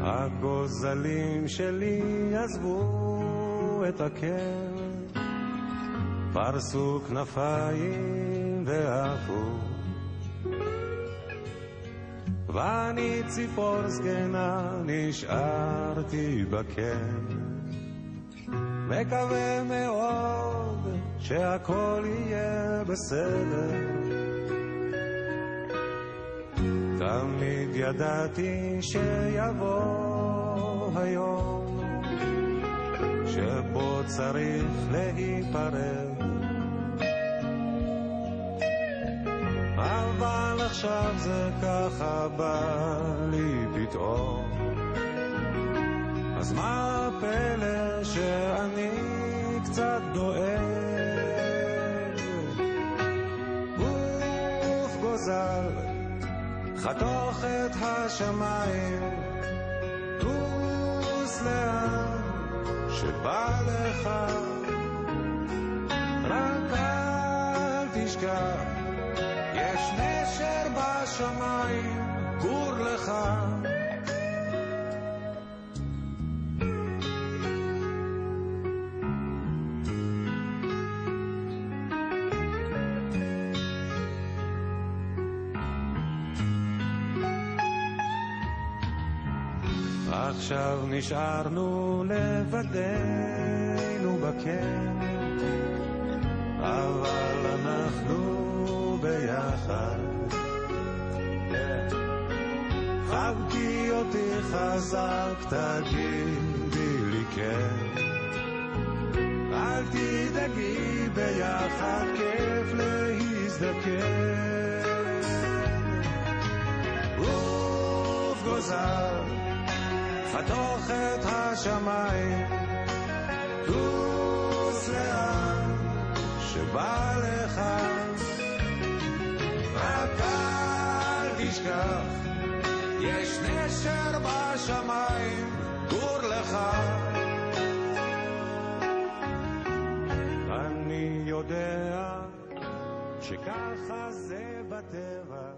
הגוזלים שלי עזבו את הקר, פרסו כנפיים ועפו, ואני ציפור זקנה נשארתי בקר, מקווה מאוד שהכל יהיה בסדר. תמיד ידעתי שיבוא היום שבו צריך להיפרד, אבל עכשיו זה ככה בא לי פתאום. אז מה הפלא שאני קצת דואג? גוף גוזל חתוך את השמיים, טוס לאן שבא לך, רק אל תשכח יש נשר בשמיים, גור לך. עכשיו נשארנו לבדנו בקר, אבל אנחנו ביחד. חבקי אותי חזק, תגידי לי כן, אל תדאגי, ביחד כיף להזדקן. גוף גוזל חתוך את השמיים, טוס לאן שבא לך, רק אל תשכח יש נשר בשמיים, גור לך. אני יודע שככה זה בטבע,